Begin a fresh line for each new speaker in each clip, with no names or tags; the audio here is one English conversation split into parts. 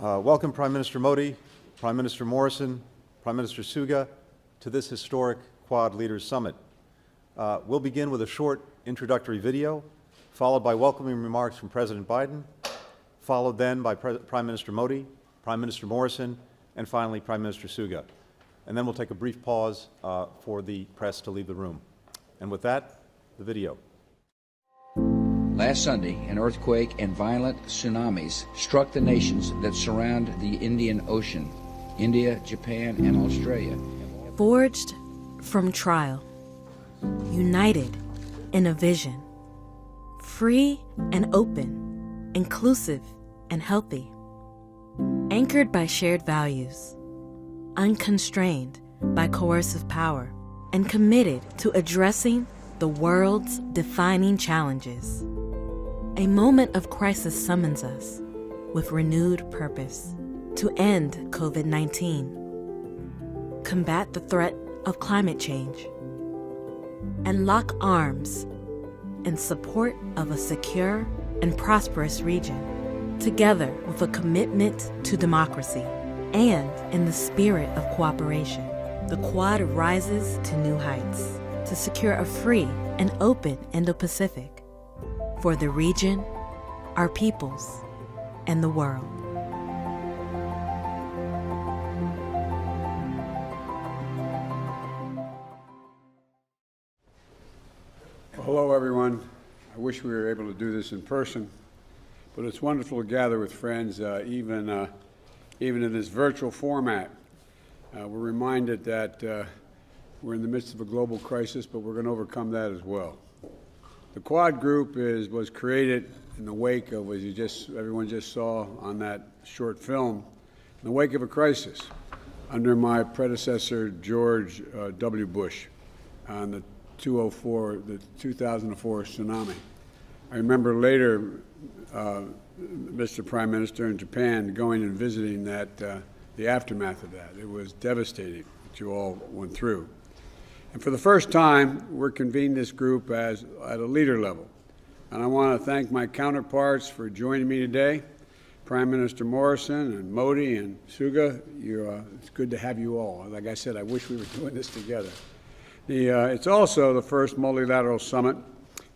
Welcome Prime Minister Modi, Prime Minister Morrison, Prime Minister Suga to this historic Quad Leaders Summit. We'll begin with a short introductory video, followed by welcoming remarks from President Biden, followed then by Prime Minister Modi, Prime Minister Morrison, and finally Prime Minister Suga. And then we'll take a brief pause for the press to leave the room. And with that, the video.
Last Sunday, an earthquake and violent tsunamis struck the nations that surround the Indian Ocean, India, Japan, and Australia.
Forged from trial, united in a vision, free and open, inclusive and healthy, anchored by shared values, unconstrained by coercive power, and committed to addressing the world's defining challenges. A moment of crisis summons us with renewed purpose to end COVID-19, combat the threat of climate change, and lock arms in support of a secure and prosperous region, together with a commitment to democracy and in the spirit of cooperation. The Quad rises to new heights to secure a free and open Indo-Pacific for the region, our peoples, and the world.
Well, hello, everyone. I wish we were able to do this in person, but it's wonderful to gather with friends, even in this virtual format. We're reminded that we're in the midst of a global crisis, but we're going to overcome that as well. The Quad Group was created in the wake of, as everyone just saw on that short film, in the wake of a crisis under my predecessor, George W. Bush, on the 2004 tsunami. I remember later, Mr. Prime Minister in Japan going and visiting the aftermath of that. It was devastating what you all went through. And for the first time, we're convening this group at a leader level. And I want to thank my counterparts for joining me today, Prime Minister Morrison and Modi and Suga. It's good to have you all. Like I said, I wish we were doing this together. It's also the first multilateral summit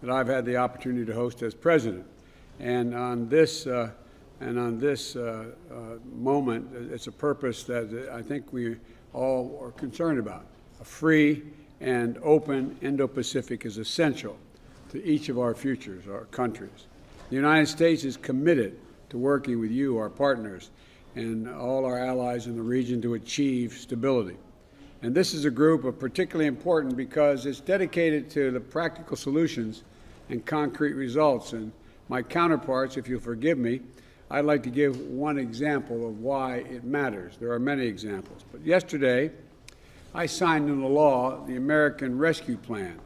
that I've had the opportunity to host as president. And on this moment, it's a purpose that I think we all are concerned about. A free and open Indo-Pacific is essential to each of our futures, our countries. The United States is committed to working with you, our partners, and all our allies in the region to achieve stability. And this is a group of particularly important because it's dedicated to the practical solutions and concrete results. And my counterparts, if you'll forgive me, I'd like to give one example of why it matters. There are many examples. But yesterday, I signed into law the American Rescue Plan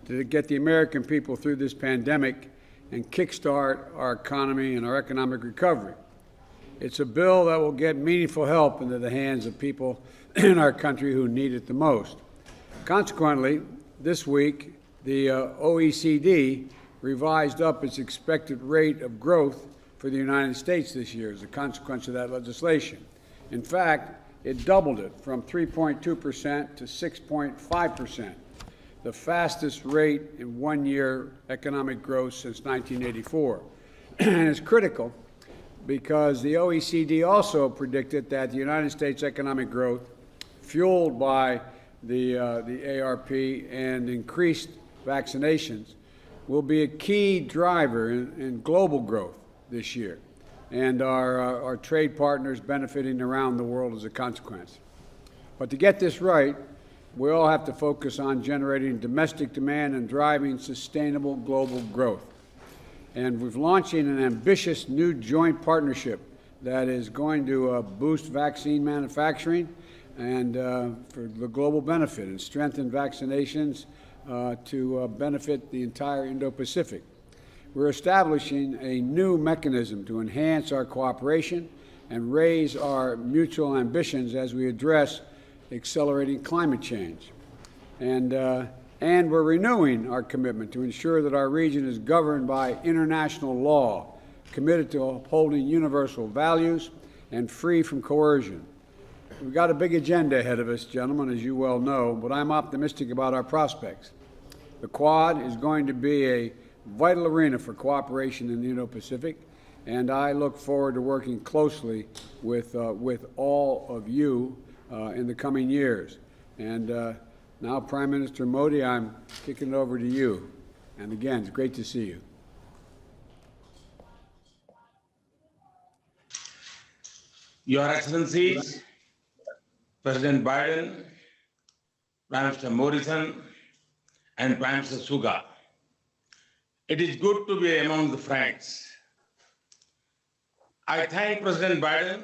to get the American people through this pandemic and kickstart our economy and our economic recovery. It's a bill that will get meaningful help into the hands of people in our country who need it the most. Consequently, this week, the OECD revised up its expected rate of growth for the United States this year as a consequence of that legislation. In fact, it doubled it from 3.2% to 6.5%, the fastest rate in one-year economic growth since 1984. And it's critical because the OECD also predicted that the United States economic growth, fueled by the ARP and increased vaccinations, will be a key driver in global growth this year, and our trade partners benefiting around the world as a consequence. But to get this right, we all have to focus on generating domestic demand and driving sustainable global growth. And we're launching an ambitious new joint partnership that is going to boost vaccine manufacturing and for the global benefit and strengthen vaccinations to benefit the entire Indo-Pacific. We're establishing a new mechanism to enhance our cooperation and raise our mutual ambitions as we address accelerating climate change. And we're renewing our commitment to ensure that our region is governed by international law, committed to upholding universal values and free from coercion. We've got a big agenda ahead of us, gentlemen, as you well know, but I'm optimistic about our prospects. The Quad is going to be a vital arena for cooperation in the Indo-Pacific, and I look forward to working closely with all of you in the coming years. And now, Prime Minister Modi, I'm kicking it over to you. And again, it's great to see you.
Your Excellencies, President Biden, Prime Minister Morrison, and Prime Minister Suga, it is good to be among the friends. I thank President Biden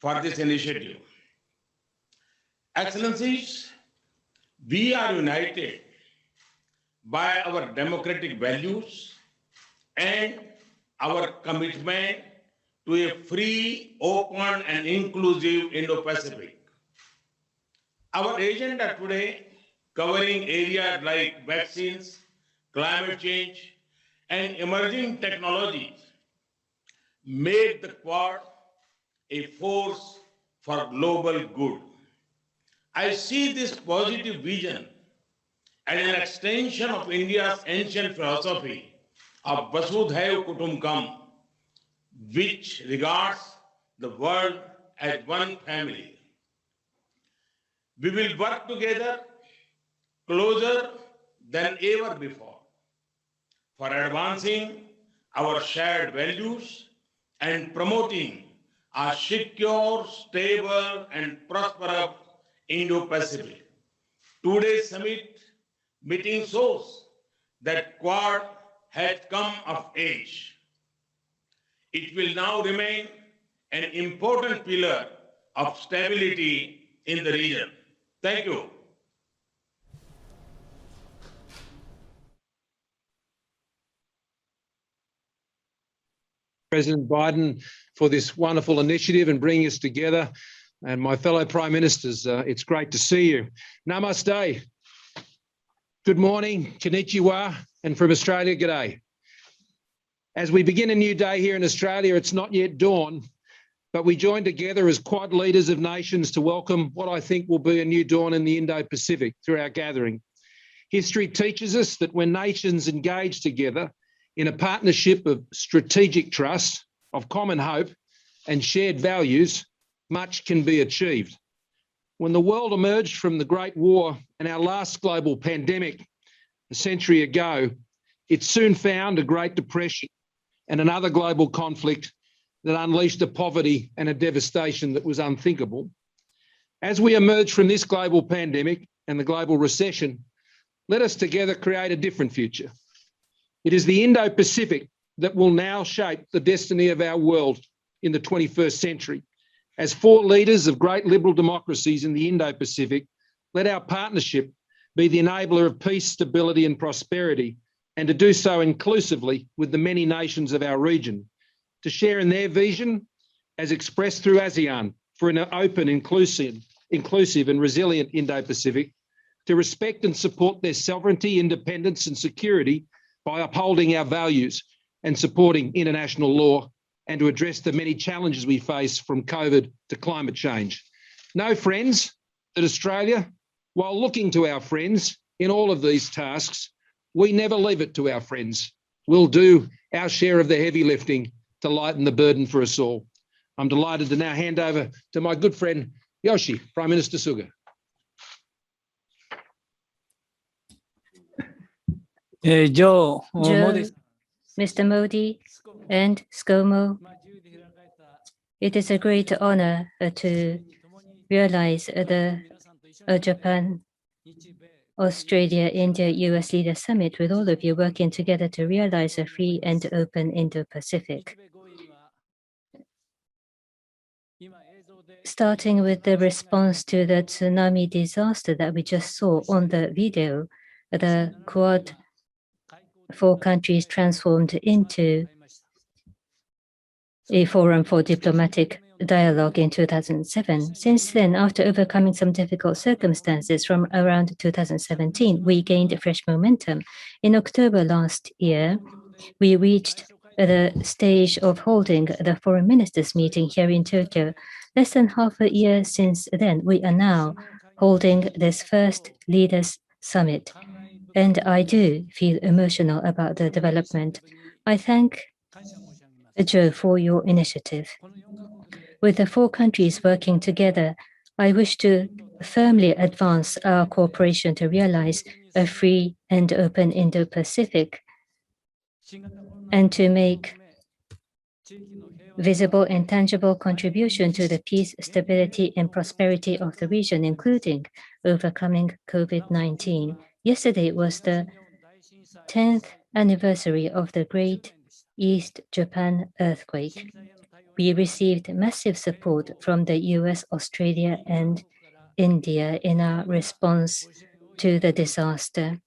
for this initiative. Excellencies, we are united by our democratic values and our commitment to a free, open, and inclusive Indo-Pacific. Our agenda today, covering areas like vaccines, climate change, and emerging technologies, make the Quad a force for global good. I see this positive vision as an extension of India's ancient philosophy of Vasudhaiva Kutumbakam, which regards the world as one family. We will work together closer than ever before for advancing our shared values and promoting a secure, stable, and prosperous Indo-Pacific. Today's summit meeting shows that Quad has come of age. It will now remain an important pillar of stability in the region. Thank you.
President Biden for this wonderful initiative and bringing us together. And my fellow Prime Ministers, it's great to see you. Namaste. Good morning, konnichiwa, and from Australia, g'day. As we begin a new day here in Australia, it's not yet dawn, but we join together as Quad leaders of nations to welcome what I think will be a new dawn in the Indo-Pacific through our gathering. History teaches us that when nations engage together in a partnership of strategic trust, of common hope and shared values, much can be achieved. When the world emerged from the Great War and our last global pandemic a century ago, it soon found a Great Depression and another global conflict that unleashed a poverty and a devastation that was unthinkable. As we emerge from this global pandemic and the global recession, let us together create a different future. It is the Indo-Pacific that will now shape the destiny of our world in the 21st century. As four leaders of great liberal democracies in the Indo-Pacific, let our partnership be the enabler of peace, stability, and prosperity, and to do so inclusively with the many nations of our region, to share in their vision as expressed through ASEAN for an open, inclusive and resilient Indo-Pacific, to respect and support their sovereignty, independence and security by upholding our values and supporting international law, and to address the many challenges we face from COVID to climate change. Know, friends, that Australia, while looking to our friends in all of these tasks, we never leave it to our friends. We'll do our share of the heavy lifting to lighten the burden for us all. I'm delighted to now hand over to my good friend, Yoshi, Prime Minister Suga.
Joe,
Joe, Mr. Modi, and ScoMo, it is a great honor to realize the Japan, Australia, India, US Leader Summit with all of you working together to realize a free and open Indo-Pacific. Starting with the response to the tsunami disaster that we just saw on the video, the Quad four countries transformed into a forum for diplomatic dialogue in 2007. Since then, after overcoming some difficult circumstances from around 2017, we gained fresh momentum. In October last year, we reached the stage of holding the foreign ministers meeting here in Tokyo. Less than half a year since then, we are now holding this first leaders summit. And I do feel emotional about the development. I thank Joe for your initiative. With the 4 countries working together, I wish to firmly advance our cooperation to realize a free and open Indo-Pacific and to make visible and tangible contribution to the peace, stability, and prosperity of the region, including overcoming COVID-19. Yesterday was the 10th anniversary of the Great East Japan earthquake. We received massive support from the US, Australia, and India in our response to the disaster.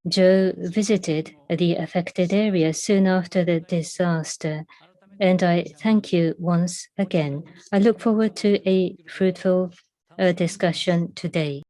Joe visited the affected area soon after the disaster, and I thank you once again. I look forward to a fruitful discussion today.